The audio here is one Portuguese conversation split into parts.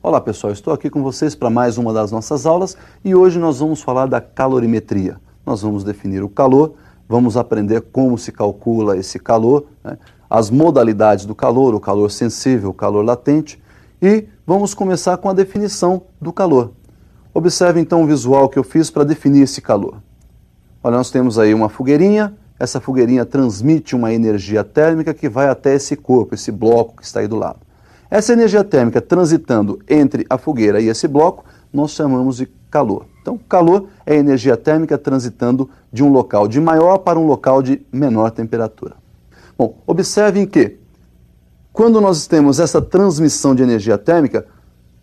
Olá pessoal, estou aqui com vocês para mais uma das nossas aulas e hoje nós vamos falar da calorimetria. Nós vamos definir o calor, vamos aprender como se calcula esse calor, né? As modalidades do calor, o calor sensível, o calor latente e vamos começar com a definição do calor. Observe então o visual que eu fiz para definir esse calor. Olha, nós temos aí uma fogueirinha, essa fogueirinha transmite uma energia térmica que vai até esse corpo, esse bloco que está aí do lado. Essa energia térmica transitando entre a fogueira e esse bloco, nós chamamos de calor. Então, calor é energia térmica transitando de um local de maior para um local de menor temperatura. Bom, observem que, quando nós temos essa transmissão de energia térmica,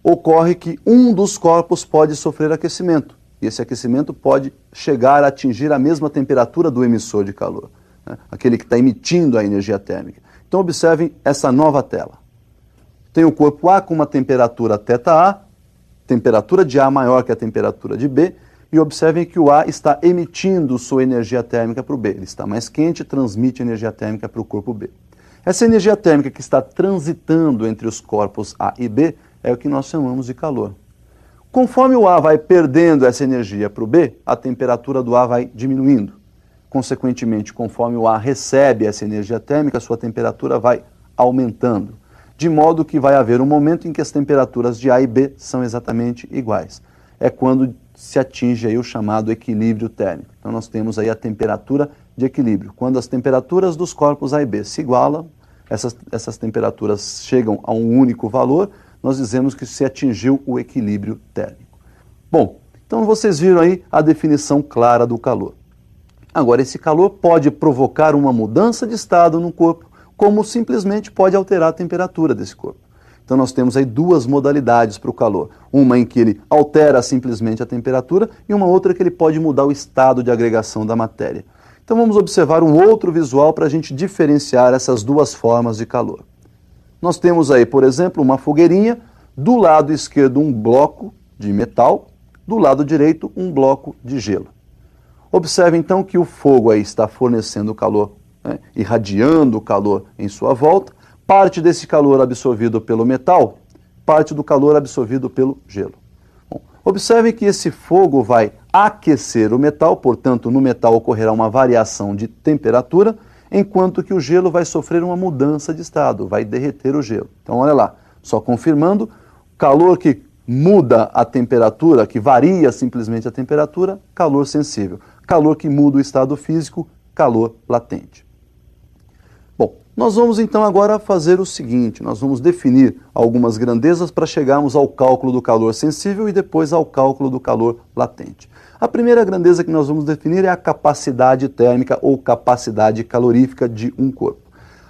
ocorre que um dos corpos pode sofrer aquecimento. E esse aquecimento pode chegar a atingir a mesma temperatura do emissor de calor, né? Aquele que está emitindo a energia térmica. Então, observem essa nova tela. Tem o corpo A com uma temperatura θA, temperatura de A maior que a temperatura de B, e observem que o A está emitindo sua energia térmica para o B. Ele está mais quente e transmite energia térmica para o corpo B. Essa energia térmica que está transitando entre os corpos A e B é o que nós chamamos de calor. Conforme o A vai perdendo essa energia para o B, a temperatura do A vai diminuindo. Consequentemente, conforme o A recebe essa energia térmica, sua temperatura vai aumentando. De modo que vai haver um momento em que as temperaturas de A e B são exatamente iguais. É quando se atinge aí o chamado equilíbrio térmico. Então nós temos aí a temperatura de equilíbrio. Quando as temperaturas dos corpos A e B se igualam, essas temperaturas chegam a um único valor, nós dizemos que se atingiu o equilíbrio térmico. Bom, então vocês viram aí a definição clara do calor. Agora, esse calor pode provocar uma mudança de estado no corpo, como simplesmente pode alterar a temperatura desse corpo. Então nós temos aí duas modalidades para o calor. Uma em que ele altera simplesmente a temperatura e uma outra que ele pode mudar o estado de agregação da matéria. Então vamos observar um outro visual para a gente diferenciar essas duas formas de calor. Nós temos aí, por exemplo, uma fogueirinha, do lado esquerdo um bloco de metal, do lado direito um bloco de gelo. Observe então que o fogo aí está fornecendo calor, né, irradiando o calor em sua volta, parte desse calor absorvido pelo metal, parte do calor absorvido pelo gelo. Bom, observe que esse fogo vai aquecer o metal, portanto no metal ocorrerá uma variação de temperatura, enquanto que o gelo vai sofrer uma mudança de estado, vai derreter o gelo. Então olha lá, só confirmando, calor que muda a temperatura, que varia simplesmente a temperatura, calor sensível. Calor que muda o estado físico, calor latente. Bom, nós vamos então agora fazer o seguinte, nós vamos definir algumas grandezas para chegarmos ao cálculo do calor sensível e depois ao cálculo do calor latente. A primeira grandeza que nós vamos definir é a capacidade térmica ou capacidade calorífica de um corpo.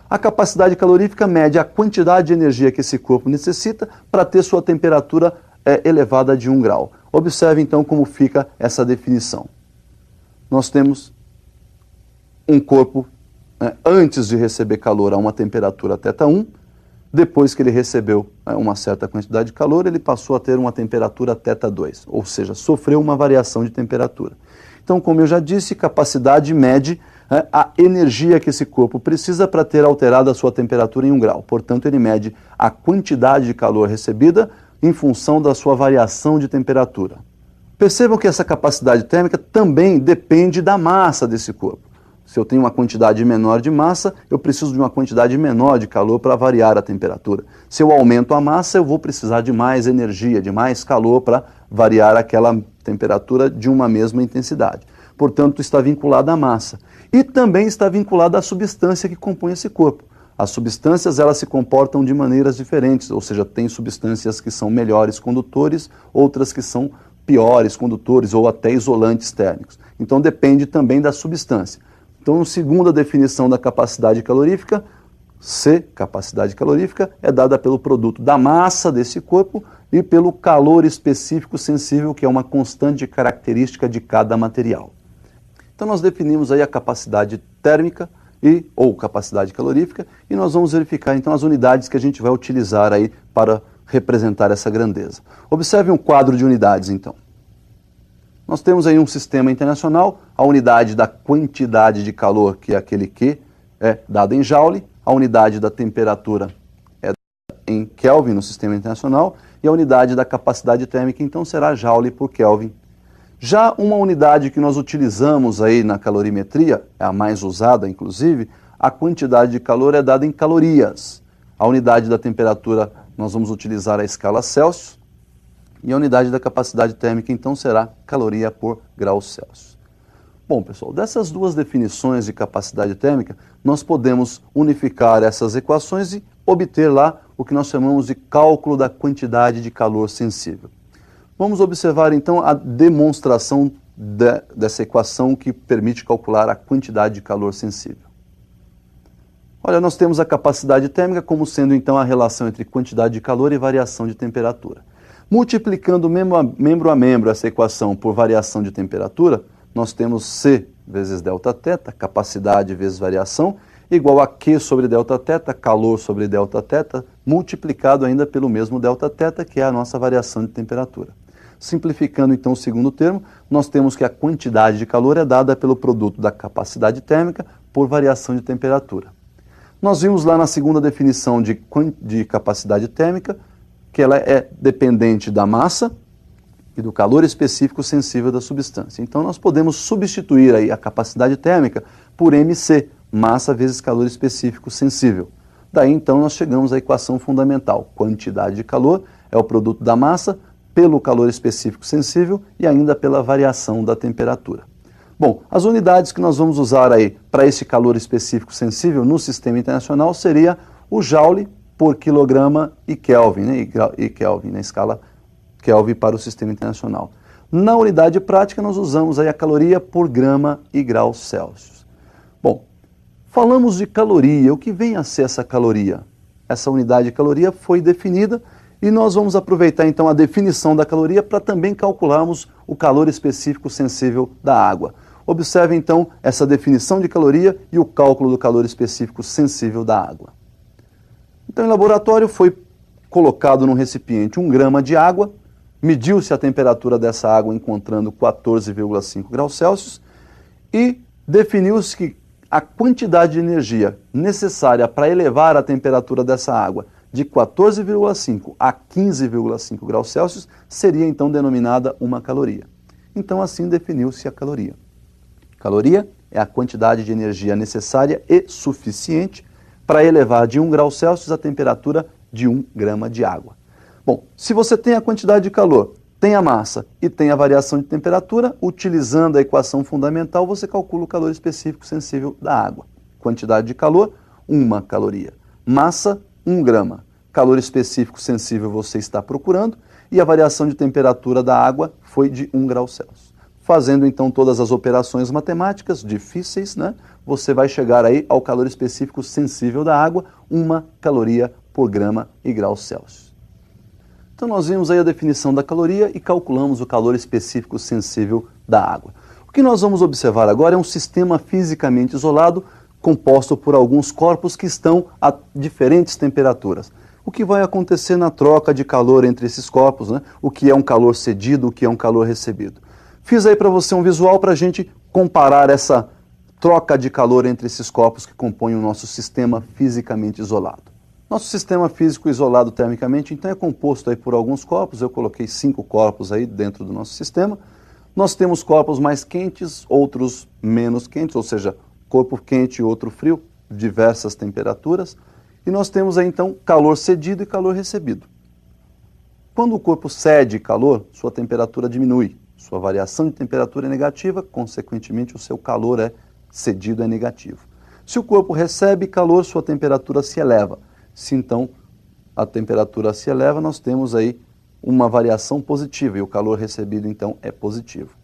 A capacidade calorífica mede a quantidade de energia que esse corpo necessita para ter sua temperatura elevada de 1 grau. Observe então como fica essa definição. Nós temos um corpo antes de receber calor a uma temperatura θ1, depois que ele recebeu uma certa quantidade de calor, ele passou a ter uma temperatura θ2, ou seja, sofreu uma variação de temperatura. Então, como eu já disse, capacidade mede a energia que esse corpo precisa para ter alterado a sua temperatura em 1 grau. Portanto, ele mede a quantidade de calor recebida em função da sua variação de temperatura. Percebam que essa capacidade térmica também depende da massa desse corpo. Se eu tenho uma quantidade menor de massa, eu preciso de uma quantidade menor de calor para variar a temperatura. Se eu aumento a massa, eu vou precisar de mais energia, de mais calor para variar aquela temperatura de uma mesma intensidade. Portanto, está vinculada à massa. E também está vinculada à substância que compõe esse corpo. As substâncias, elas se comportam de maneiras diferentes, ou seja, tem substâncias que são melhores condutores, outras que são piores condutores ou até isolantes térmicos. Então, depende também da substância. Então, segunda definição da capacidade calorífica, C, capacidade calorífica, é dada pelo produto da massa desse corpo e pelo calor específico sensível, que é uma constante característica de cada material. Então, nós definimos aí a capacidade térmica ou capacidade calorífica e nós vamos verificar então as unidades que a gente vai utilizar aí para representar essa grandeza. Observe um quadro de unidades então. Nós temos aí um sistema internacional, a unidade da quantidade de calor, que é aquele Q, é dada em Joule, a unidade da temperatura é dada em Kelvin no sistema internacional, e a unidade da capacidade térmica então será Joule por Kelvin. Já uma unidade que nós utilizamos aí na calorimetria, é a mais usada inclusive, a quantidade de calor é dada em calorias. A unidade da temperatura nós vamos utilizar a escala Celsius e a unidade da capacidade térmica então será caloria por graus Celsius. Bom, pessoal, dessas duas definições de capacidade térmica, nós podemos unificar essas equações e obter lá o que nós chamamos de cálculo da quantidade de calor sensível. Vamos observar então a demonstração dessa equação que permite calcular a quantidade de calor sensível. Olha, nós temos a capacidade térmica como sendo então a relação entre quantidade de calor e variação de temperatura. Multiplicando membro a membro essa equação por variação de temperatura, nós temos C vezes Δθ, capacidade vezes variação, igual a Q sobre Δθ, calor sobre Δθ, multiplicado ainda pelo mesmo Δθ, que é a nossa variação de temperatura. Simplificando então o segundo termo, nós temos que a quantidade de calor é dada pelo produto da capacidade térmica por variação de temperatura. Nós vimos lá na segunda definição de capacidade térmica que ela é dependente da massa e do calor específico sensível da substância. Então nós podemos substituir aí a capacidade térmica por MC, massa vezes calor específico sensível. Daí então nós chegamos à equação fundamental. Quantidade de calor é o produto da massa pelo calor específico sensível e ainda pela variação da temperatura. Bom, as unidades que nós vamos usar aí para esse calor específico sensível no sistema internacional seria o Joule por quilograma e Kelvin, né? E Kelvin na escala Kelvin para o sistema internacional. Na unidade prática, nós usamos aí a caloria por grama e graus Celsius. Bom, falamos de caloria. O que vem a ser essa caloria? Essa unidade de caloria foi definida e nós vamos aproveitar então a definição da caloria para também calcularmos o calor específico sensível da água. Observe então essa definição de caloria e o cálculo do calor específico sensível da água. Então, em laboratório foi colocado num recipiente 1 grama de água, mediu-se a temperatura dessa água encontrando 14,5 graus Celsius e definiu-se que a quantidade de energia necessária para elevar a temperatura dessa água de 14,5 a 15,5 graus Celsius seria então denominada uma caloria. Então assim definiu-se a caloria. Caloria é a quantidade de energia necessária e suficiente para elevar de 1 grau Celsius a temperatura de 1 grama de água. Bom, se você tem a quantidade de calor, tem a massa e tem a variação de temperatura, utilizando a equação fundamental, você calcula o calor específico sensível da água. Quantidade de calor, 1 caloria. Massa, 1 grama. Calor específico sensível você está procurando e a variação de temperatura da água foi de 1 grau Celsius. Fazendo então todas as operações matemáticas difíceis, né, você vai chegar aí ao calor específico sensível da água, 1 caloria por grama e graus Celsius. Então nós vimos aí a definição da caloria e calculamos o calor específico sensível da água. O que nós vamos observar agora é um sistema fisicamente isolado, composto por alguns corpos que estão a diferentes temperaturas. O que vai acontecer na troca de calor entre esses corpos, né? O que é um calor cedido, o que é um calor recebido. Fiz aí para você um visual para a gente comparar essa troca de calor entre esses corpos que compõem o nosso sistema fisicamente isolado. Nosso sistema físico isolado termicamente, então, é composto aí por alguns corpos. Eu coloquei 5 corpos aí dentro do nosso sistema. Nós temos corpos mais quentes, outros menos quentes, ou seja, corpo quente e outro frio, diversas temperaturas. E nós temos aí, então, calor cedido e calor recebido. Quando o corpo cede calor, sua temperatura diminui. Sua variação de temperatura é negativa, consequentemente, o seu calor é cedido, é negativo. Se o corpo recebe calor, sua temperatura se eleva. Se então a temperatura se eleva, nós temos aí uma variação positiva e o calor recebido então é positivo.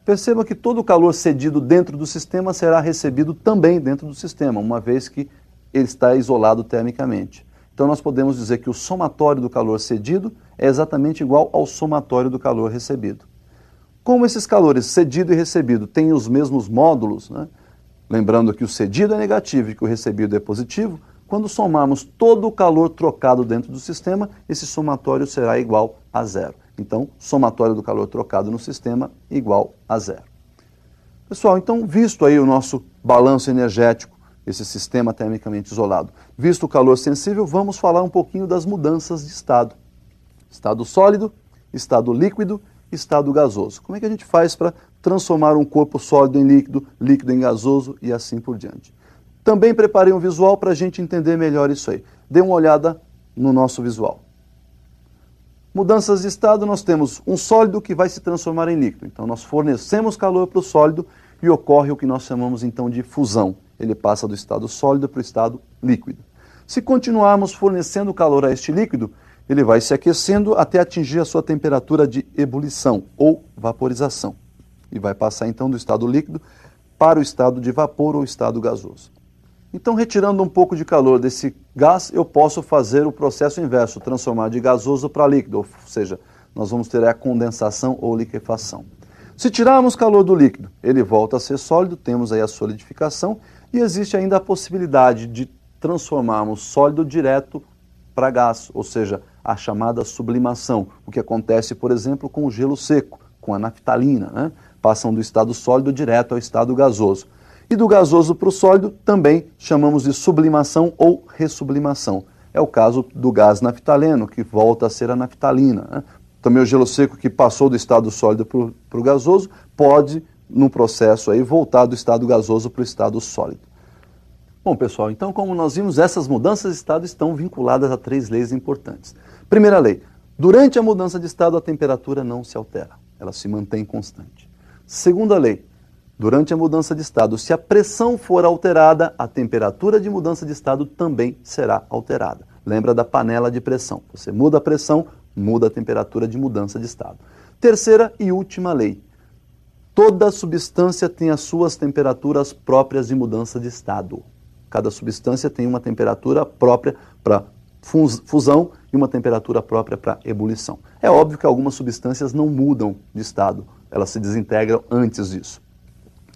Perceba que todo o calor cedido dentro do sistema será recebido também dentro do sistema, uma vez que ele está isolado termicamente. Então nós podemos dizer que o somatório do calor cedido é exatamente igual ao somatório do calor recebido. Como esses calores cedido e recebido têm os mesmos módulos, né? Lembrando que o cedido é negativo e que o recebido é positivo, quando somarmos todo o calor trocado dentro do sistema, esse somatório será igual a 0. Então, somatório do calor trocado no sistema igual a 0. Pessoal, então, visto aí o nosso balanço energético, esse sistema termicamente isolado, visto o calor sensível, vamos falar um pouquinho das mudanças de estado. Estado sólido, estado líquido, estado gasoso. Como é que a gente faz para transformar um corpo sólido em líquido, líquido em gasoso e assim por diante? Também preparei um visual para a gente entender melhor isso aí. Dê uma olhada no nosso visual. Mudanças de estado, nós temos um sólido que vai se transformar em líquido. Então nós fornecemos calor para o sólido e ocorre o que nós chamamos então de fusão. Ele passa do estado sólido para o estado líquido. Se continuarmos fornecendo calor a este líquido, ele vai se aquecendo até atingir a sua temperatura de ebulição ou vaporização. E vai passar então do estado líquido para o estado de vapor ou estado gasoso. Então, retirando um pouco de calor desse gás, eu posso fazer o processo inverso, transformar de gasoso para líquido, ou seja, nós vamos ter a condensação ou liquefação. Se tirarmos calor do líquido, ele volta a ser sólido, temos aí a solidificação, e existe ainda a possibilidade de transformarmos sólido direto para gás, ou seja, a chamada sublimação, o que acontece, por exemplo, com o gelo seco, com a naftalina, né? Passam do estado sólido direto ao estado gasoso. E do gasoso para o sólido também chamamos de sublimação ou ressublimação. É o caso do gás naftaleno, que volta a ser a naftalina, né? Também o gelo seco que passou do estado sólido para o gasoso pode, num processo aí, voltar do estado gasoso para o estado sólido. Bom, pessoal, então como nós vimos, essas mudanças de estado estão vinculadas a 3 leis importantes. Primeira lei, durante a mudança de estado a temperatura não se altera, ela se mantém constante. Segunda lei, durante a mudança de estado, se a pressão for alterada, a temperatura de mudança de estado também será alterada. Lembra da panela de pressão. Você muda a pressão, muda a temperatura de mudança de estado. Terceira e última lei. Toda substância tem as suas temperaturas próprias de mudança de estado. Cada substância tem uma temperatura própria para fusão e uma temperatura própria para ebulição. É óbvio que algumas substâncias não mudam de estado, elas se desintegram antes disso.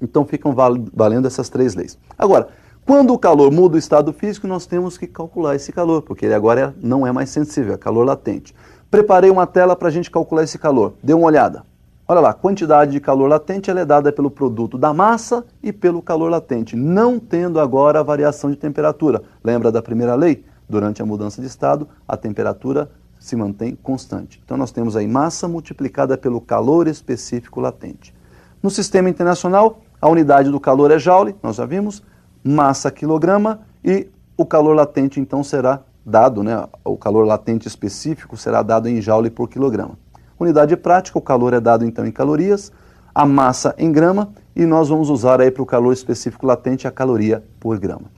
Então ficam valendo essas 3 leis. Agora, quando o calor muda o estado físico, nós temos que calcular esse calor, porque ele agora não é mais sensível, é calor latente. Preparei uma tela para a gente calcular esse calor. Dê uma olhada. Olha lá, a quantidade de calor latente ela é dada pelo produto da massa e pelo calor latente, não tendo agora a variação de temperatura. Lembra da primeira lei? Durante a mudança de estado, a temperatura se mantém constante. Então nós temos aí massa multiplicada pelo calor específico latente. No sistema internacional, a unidade do calor é joule, nós já vimos, massa quilograma e o calor latente então será dado, né, o calor latente específico será dado em joule por quilograma. Unidade prática, o calor é dado então em calorias, a massa em grama e nós vamos usar aí para o calor específico latente a caloria por grama.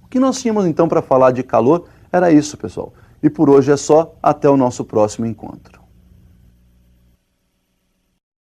O que nós tínhamos então para falar de calor era isso, pessoal. E por hoje é só, até o nosso próximo encontro.